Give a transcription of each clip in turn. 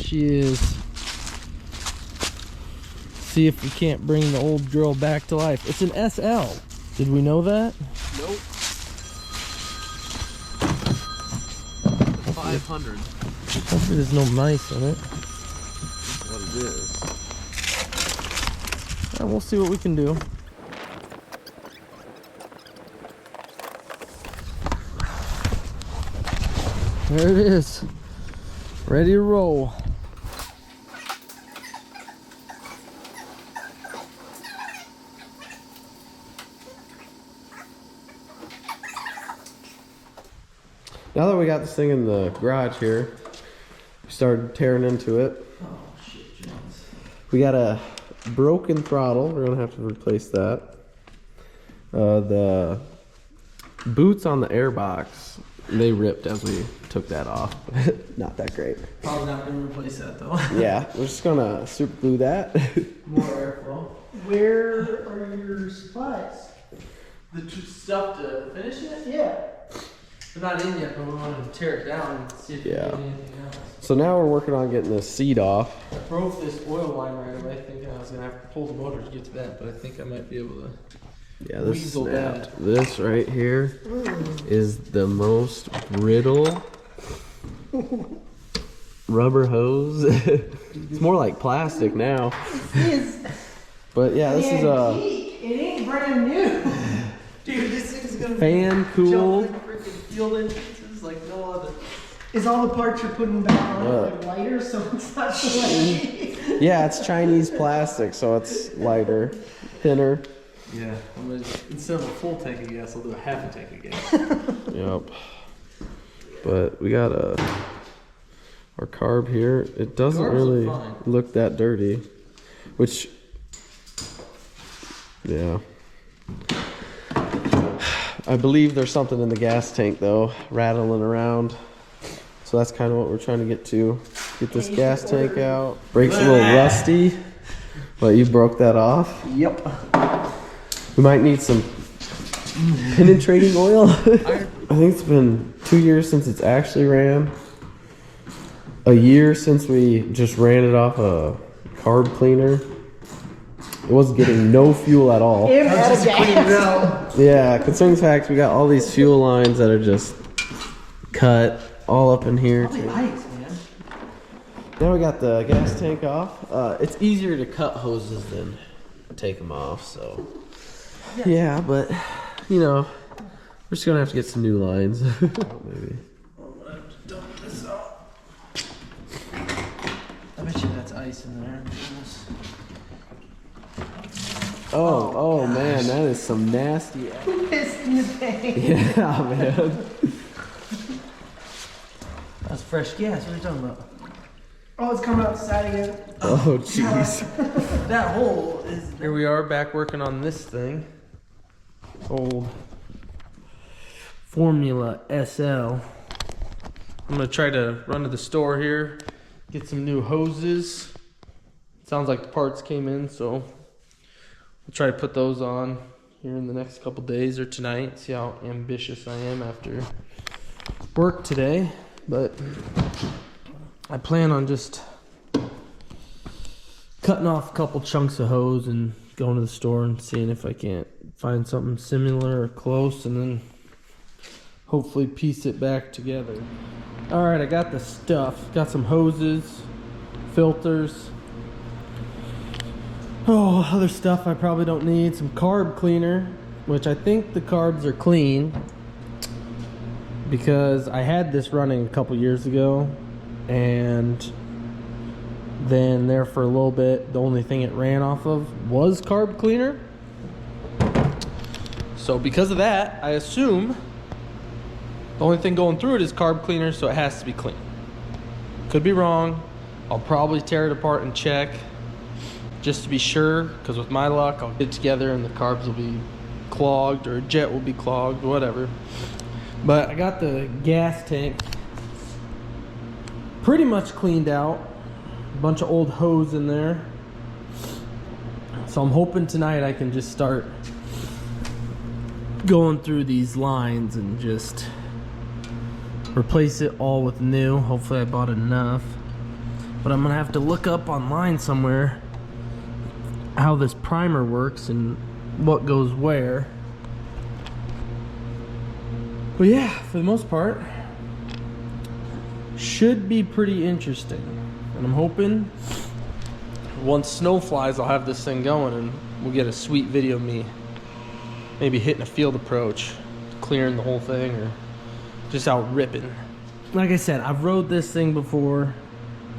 she is. See if we can't bring the old drill back to life. It's an SL. Did we know that? Nope. 500. Hopefully there's no mice in it. That's what it is. We'll see what we can do. There it is. Ready to roll. Now that we got this thing in the garage here, we started tearing into it. Oh shit, Jones. We got a broken throttle. We're gonna have to replace that. The boots on the airbox, they ripped as we took that off. Not that great. Probably not gonna replace that though. Yeah, we're just gonna super glue that. More airflow. Where are your supplies? The stuff to finish it? Yeah. They're not in yet, but we want to tear it down and see if we Yeah. can get anything else. So now we're working on getting this seat off. I broke this oil line right away, thinking I was gonna have to pull the motor to get to that, but I think I might be able to. Yeah, this Weasel snapped. that. This right here is the most brittle rubber hose. It's more like plastic now. But yeah, this is a It ain't brand new. Dude, this thing's gonna fan cooled. jump like freaking fuel entrances like no other. Is all the parts you're putting back on like lighter so it's not so light? Yeah, it's Chinese plastic, so it's lighter, thinner. Yeah, I'm gonna, instead of a full tank of gas, I'll do a half a tank of gas. Yep. But we got our carb here. It doesn't Carbs really are fine. look that dirty, which, yeah. I believe there's something in the gas tank though, rattling around. So that's kind of what we're trying to get to. Get this gas tank out. Brake's a little rusty, but you broke that off. Yep. We might need some penetrating oil. I think it's been 2 years since it's actually ran. A year since we just ran it off a carb cleaner. It was getting no fuel at all. It had a gas. Yeah, concerning the fact we got all these fuel lines that are just cut all up in here. Probably ice, man. Now we got the gas tank off. It's easier to cut hoses than take them off, so. Yeah, but, you know, we're just gonna have to get some new lines. Maybe. I'm gonna have to dump this out. I bet you that's ice in there. Oh man, that is some nasty. Pissed in the tank. Yeah, man. That's fresh gas. What are you talking about? Oh, it's coming out the side again. Oh jeez. That hole is. Here we are back working on this thing. Old Formula SL. I'm gonna try to run to the store here, get some new hoses. Sounds like the parts came in, so we'll try to put those on here in the next couple days or tonight. See how ambitious I am after work today. But I plan on just cutting off a couple chunks of hose and going to the store and seeing if I can't find something similar or close, and then hopefully piece it back together. All right, I got the stuff. Got some hoses, filters. Oh, other stuff I probably don't need. Some carb cleaner, which I think the carbs are clean because I had this running a couple years ago, and then there for a little bit, the only thing it ran off of was carb cleaner. So because of that, I assume the only thing going through it is carb cleaner, so it has to be clean. Could be wrong. I'll probably tear it apart and check just to be sure, because with my luck, I'll get it together and the carbs will be clogged or jet will be clogged, whatever. But I got the gas tank pretty much cleaned out. A bunch of old hose in there. So I'm hoping tonight I can just start going through these lines and just replace it all with new. Hopefully I bought enough. But I'm gonna have to look up online somewhere how this primer works and what goes where. But yeah, for the most part, should be pretty interesting. And I'm hoping once snow flies, I'll have this thing going and we'll get a sweet video of me maybe hitting a field approach, clearing the whole thing, or just out ripping. Like I said, I've rode this thing before.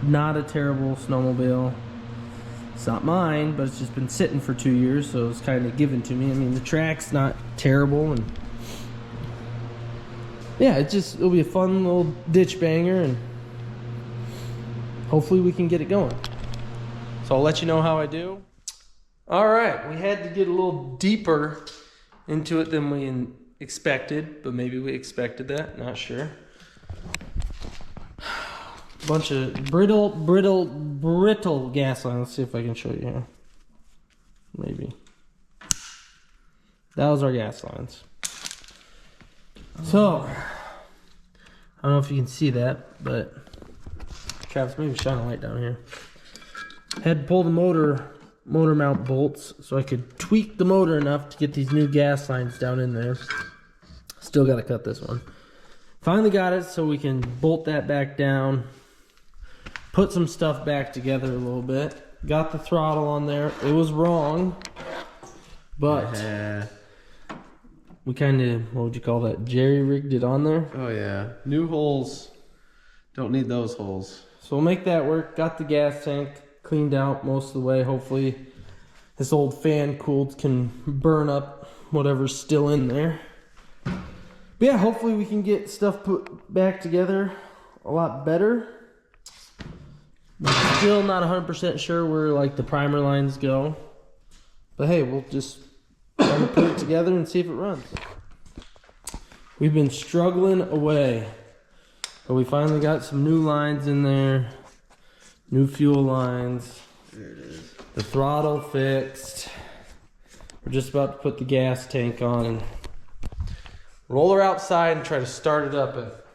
Not a terrible snowmobile. It's not mine, but it's just been sitting for 2 years, so it's kind of given to me. I mean, the track's not terrible, and yeah, it'll be a fun little ditch banger, and hopefully we can get it going. So I'll let you know how I do. All right, we had to get a little deeper into it than we expected, but maybe we expected that, not sure. Bunch of brittle gas lines. Let's see if I can show you here. Maybe. That was our gas lines. So, I don't know if you can see that, but Travis, maybe shine a light down here. Had to pull the motor mount bolts so I could tweak the motor enough to get these new gas lines down in there. Still got to cut this one. Finally got it so we can bolt that back down. Put some stuff back together a little bit. Got the throttle on there. It was wrong, but we kind of, what would you call that? Jerry-rigged it on there. Oh yeah, new holes. Don't need those holes. So we'll make that work. Got the gas tank cleaned out most of the way. Hopefully this old fan cooled can burn up whatever's still in there. But yeah, hopefully we can get stuff put back together a lot better. I'm still not 100% sure where like the primer lines go, but hey, we'll just kind of put it together and see if it runs. We've been struggling away, but we finally got some new lines in there, new fuel lines. There it is. The throttle fixed. We're just about to put the gas tank on and roll her outside and try to start it up at,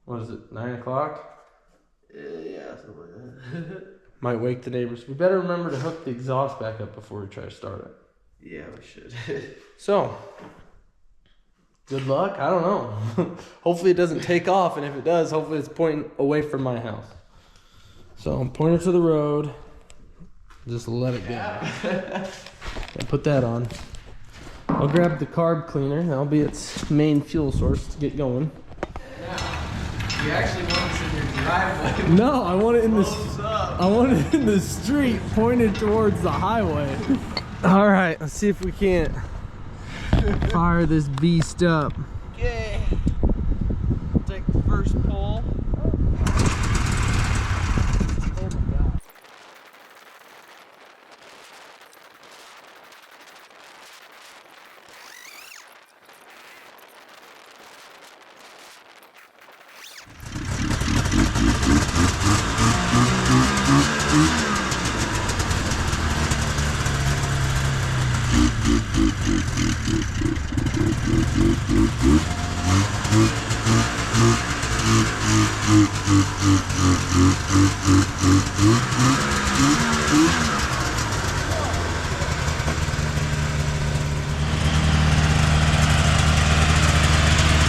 what is it, 9 o'clock? Yeah, something like that. Might wake the neighbors. We better remember to hook the exhaust back up before we try to start it. Yeah, we should. So, good luck. I don't know. Hopefully it doesn't take off, and if it does, hopefully it's pointing away from my house. So I'm pointing to the road. Just let it go. And put that on. I'll grab the carb cleaner. That'll be its main fuel source to get going. You actually want this in your driveway. No, I want it in the street, pointed towards the highway. All right, let's see if we can't fire this beast up. Okay. Take the first pull.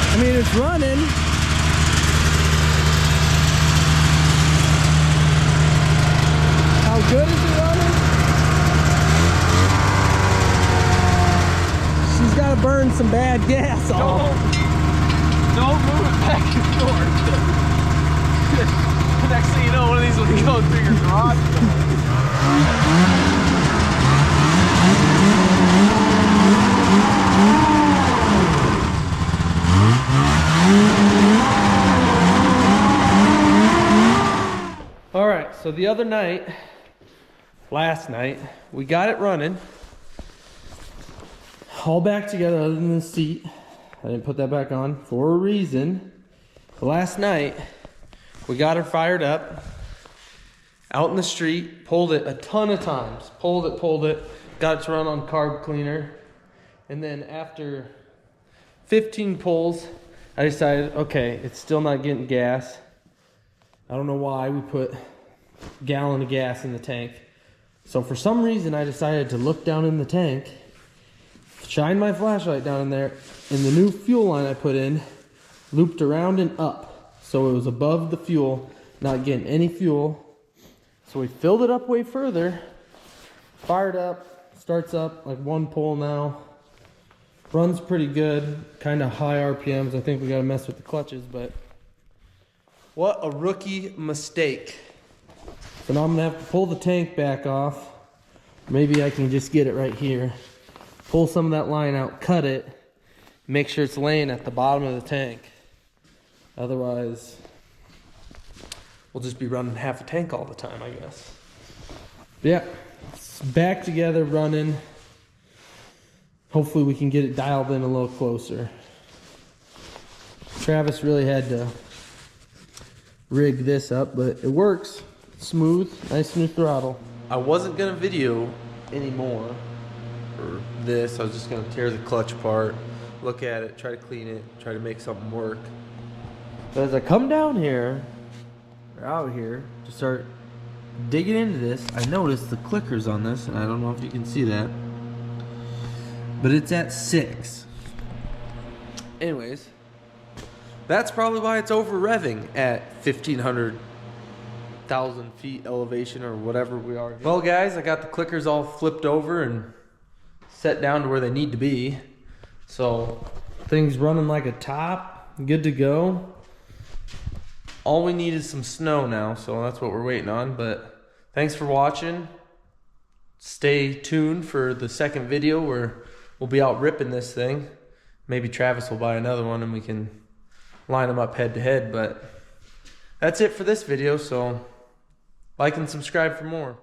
I mean, it's running. How good is it running? She's got to burn some bad gas off. Don't move it back and forth. Next thing you know, one of these will go through your garage door. All right, so the other night, last night, we got it running. All back together other than the seat. I didn't put that back on for a reason. But last night, we got her fired up. Out in the street, pulled it a ton of times. Pulled it, got it to run on carb cleaner. And then after 15 pulls, I decided, okay, it's still not getting gas. I don't know why we put gallon of gas in the tank. So for some reason I decided to look down in the tank, shine my flashlight down in there, and the new fuel line I put in looped around and up. So it was above the fuel, not getting any fuel. So we filled it up way further, fired up, starts up like one pull now. Runs pretty good, kind of high RPMs. I think we got to mess with the clutches, but what a rookie mistake. So now I'm going to have to pull the tank back off. Maybe I can just get it right here. Pull some of that line out, cut it, make sure it's laying at the bottom of the tank. Otherwise, we'll just be running half a tank all the time, I guess. But yeah, it's back together, running. Hopefully we can get it dialed in a little closer. Travis really had to rig this up, but it works. Smooth, nice new throttle. I wasn't gonna video anymore for this. I was just gonna tear the clutch apart, look at it, try to clean it, try to make something work. But as I come down here, or out here, to start digging into this, I noticed the clickers on this, and I don't know if you can see that, but it's at 6. Anyways, that's probably why it's over revving at 1,000 feet elevation or whatever we are. Well guys, I got the clickers all flipped over and set down to where they need to be. So things running like a top, good to go. All we need is some snow now, so that's what we're waiting on. But thanks for watching. Stay tuned for the second video where we'll be out ripping this thing. Maybe Travis will buy another one and we can line them up head to head. But that's it for this video, so like and subscribe for more.